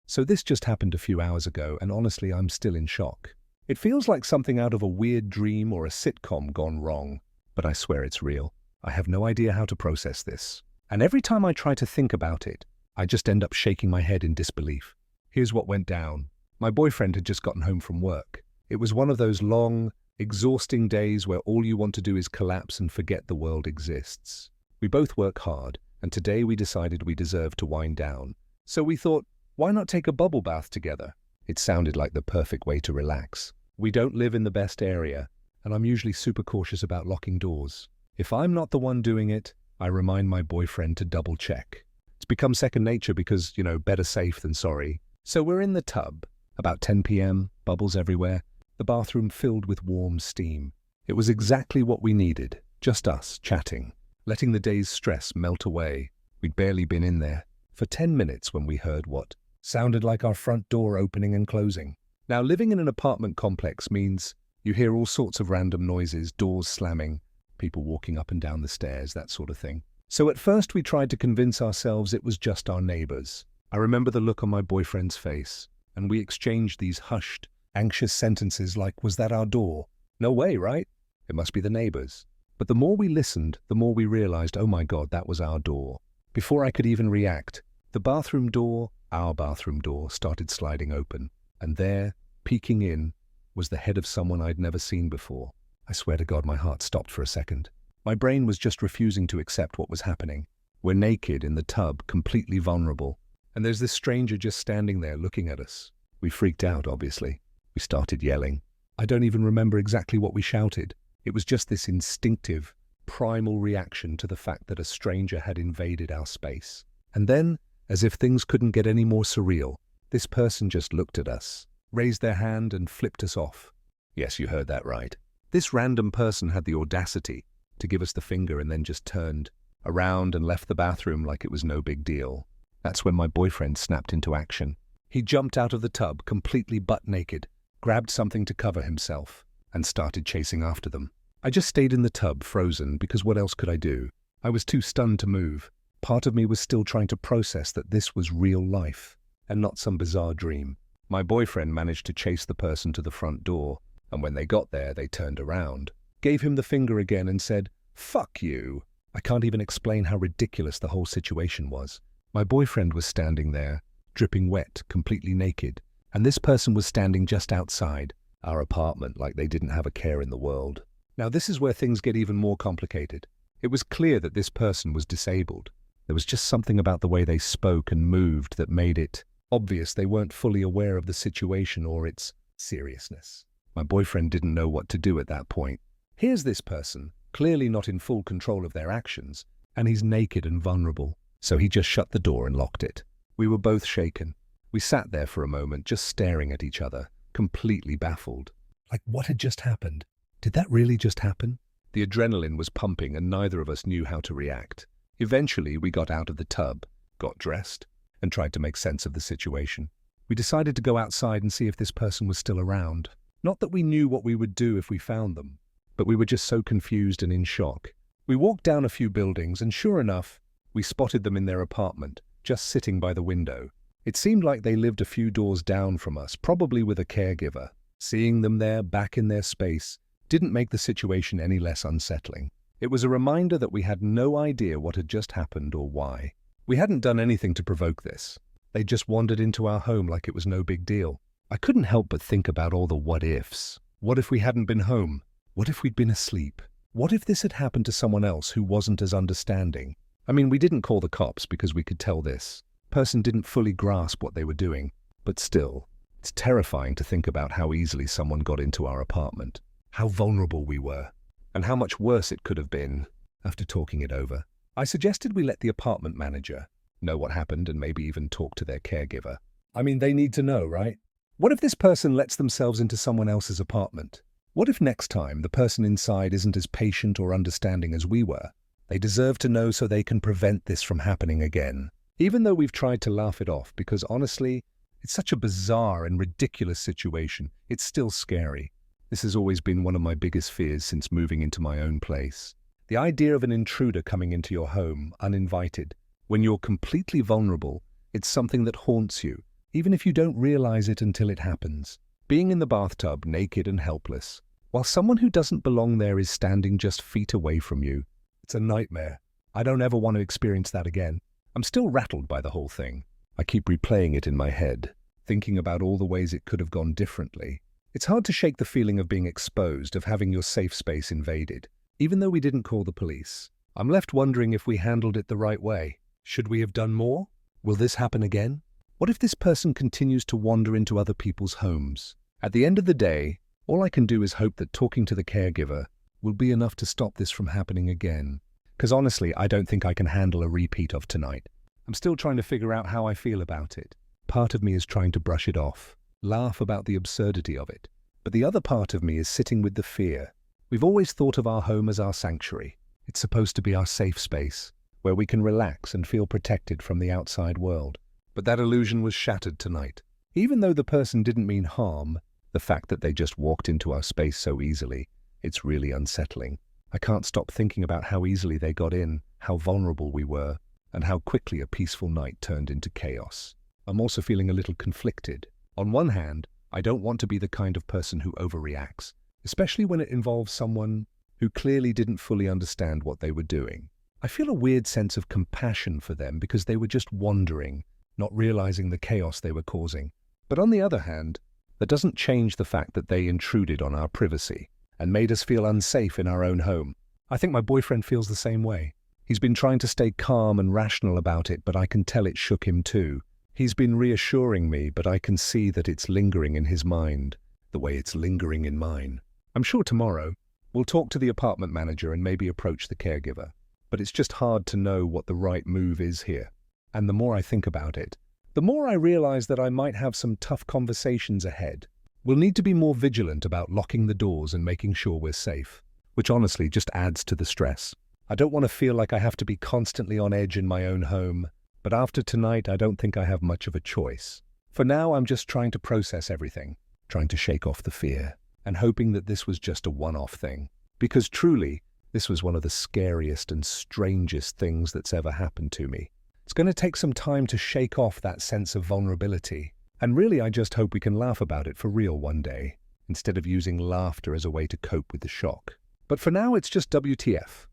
So this just happened a few hours ago, and honestly, I'm still in shock. It feels like something out of a weird dream or a sitcom gone wrong, but I swear it's real. I have no idea how to process this. And every time I try to think about it, I just end up shaking my head in disbelief. Here's what went down. My boyfriend had just gotten home from work. It was one of those long, exhausting days where all you want to do is collapse and forget the world exists. We both work hard, and today we decided we deserved to wind down. So we thought, why not take a bubble bath together? It sounded like the perfect way to relax. We don't live in the best area, and I'm usually super cautious about locking doors. If I'm not the one doing it, I remind my boyfriend to double check. It's become second nature because, better safe than sorry. So we're in the tub. About 10 p.m., bubbles everywhere, the bathroom filled with warm steam. It was exactly what we needed, just us chatting, letting the day's stress melt away. We'd barely been in there for 10 minutes when we heard what sounded like our front door opening and closing. Now, living in an apartment complex means you hear all sorts of random noises, doors slamming, people walking up and down the stairs, that sort of thing. So at first we tried to convince ourselves it was just our neighbors. I remember the look on my boyfriend's face, and we exchanged these hushed, anxious sentences like, was that our door? No way, right? It must be the neighbors. But the more we listened, the more we realized, oh my God, that was our door. Before I could even react, the bathroom door, our bathroom door, started sliding open. And there, peeking in, was the head of someone I'd never seen before. I swear to God, my heart stopped for a second. My brain was just refusing to accept what was happening. We're naked in the tub, completely vulnerable. And there's this stranger just standing there looking at us. We freaked out, obviously. We started yelling. I don't even remember exactly what we shouted. It was just this instinctive, primal reaction to the fact that a stranger had invaded our space. And then, as if things couldn't get any more surreal, this person just looked at us, raised their hand and flipped us off. Yes, you heard that right. This random person had the audacity to give us the finger and then just turned around and left the bathroom like it was no big deal. That's when my boyfriend snapped into action. He jumped out of the tub, completely butt naked, grabbed something to cover himself, and started chasing after them. I just stayed in the tub, frozen, because what else could I do? I was too stunned to move. Part of me was still trying to process that this was real life, and not some bizarre dream. My boyfriend managed to chase the person to the front door, and when they got there, they turned around, gave him the finger again and said, "Fuck you." I can't even explain how ridiculous the whole situation was. My boyfriend was standing there, dripping wet, completely naked, and this person was standing just outside our apartment like they didn't have a care in the world. Now this is where things get even more complicated. It was clear that this person was disabled. There was just something about the way they spoke and moved that made it obvious they weren't fully aware of the situation or its seriousness. My boyfriend didn't know what to do at that point. Here's this person, clearly not in full control of their actions, and he's naked and vulnerable. So he just shut the door and locked it. We were both shaken. We sat there for a moment, just staring at each other, completely baffled. Like, what had just happened? Did that really just happen? The adrenaline was pumping and neither of us knew how to react. Eventually, we got out of the tub, got dressed, and tried to make sense of the situation. We decided to go outside and see if this person was still around. Not that we knew what we would do if we found them, but we were just so confused and in shock. We walked down a few buildings and sure enough, we spotted them in their apartment, just sitting by the window. It seemed like they lived a few doors down from us, probably with a caregiver. Seeing them there, back in their space, didn't make the situation any less unsettling. It was a reminder that we had no idea what had just happened or why. We hadn't done anything to provoke this. They just wandered into our home like it was no big deal. I couldn't help but think about all the what-ifs. What if we hadn't been home? What if we'd been asleep? What if this had happened to someone else who wasn't as understanding? I mean, we didn't call the cops because we could tell this person didn't fully grasp what they were doing. But still, it's terrifying to think about how easily someone got into our apartment, how vulnerable we were, and how much worse it could have been. After talking it over, I suggested we let the apartment manager know what happened and maybe even talk to their caregiver. I mean, they need to know, right? What if this person lets themselves into someone else's apartment? What if next time the person inside isn't as patient or understanding as we were? They deserve to know so they can prevent this from happening again. Even though we've tried to laugh it off, because honestly, it's such a bizarre and ridiculous situation, it's still scary. This has always been one of my biggest fears since moving into my own place. The idea of an intruder coming into your home, uninvited, when you're completely vulnerable, it's something that haunts you, even if you don't realize it until it happens. Being in the bathtub, naked and helpless, while someone who doesn't belong there is standing just feet away from you. It's a nightmare. I don't ever want to experience that again. I'm still rattled by the whole thing. I keep replaying it in my head, thinking about all the ways it could have gone differently. It's hard to shake the feeling of being exposed, of having your safe space invaded. Even though we didn't call the police, I'm left wondering if we handled it the right way. Should we have done more? Will this happen again? What if this person continues to wander into other people's homes? At the end of the day, all I can do is hope that talking to the caregiver will be enough to stop this from happening again. Because honestly, I don't think I can handle a repeat of tonight. I'm still trying to figure out how I feel about it. Part of me is trying to brush it off, laugh about the absurdity of it. But the other part of me is sitting with the fear. We've always thought of our home as our sanctuary. It's supposed to be our safe space, where we can relax and feel protected from the outside world. But that illusion was shattered tonight. Even though the person didn't mean harm, the fact that they just walked into our space so easily, it's really unsettling. I can't stop thinking about how easily they got in, how vulnerable we were, and how quickly a peaceful night turned into chaos. I'm also feeling a little conflicted. On one hand, I don't want to be the kind of person who overreacts, especially when it involves someone who clearly didn't fully understand what they were doing. I feel a weird sense of compassion for them because they were just wandering, not realizing the chaos they were causing. But on the other hand, that doesn't change the fact that they intruded on our privacy and made us feel unsafe in our own home. I think my boyfriend feels the same way. He's been trying to stay calm and rational about it, but I can tell it shook him too. He's been reassuring me, but I can see that it's lingering in his mind, the way it's lingering in mine. I'm sure tomorrow we'll talk to the apartment manager and maybe approach the caregiver, but it's just hard to know what the right move is here. And the more I think about it, the more I realize that I might have some tough conversations ahead. We'll need to be more vigilant about locking the doors and making sure we're safe, which honestly just adds to the stress. I don't want to feel like I have to be constantly on edge in my own home, but after tonight I don't think I have much of a choice. For now, I'm just trying to process everything, trying to shake off the fear, and hoping that this was just a one-off thing. Because truly, this was one of the scariest and strangest things that's ever happened to me. It's going to take some time to shake off that sense of vulnerability. And really, I just hope we can laugh about it for real one day, instead of using laughter as a way to cope with the shock. But for now, it's just WTF.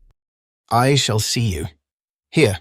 I shall see you. Here,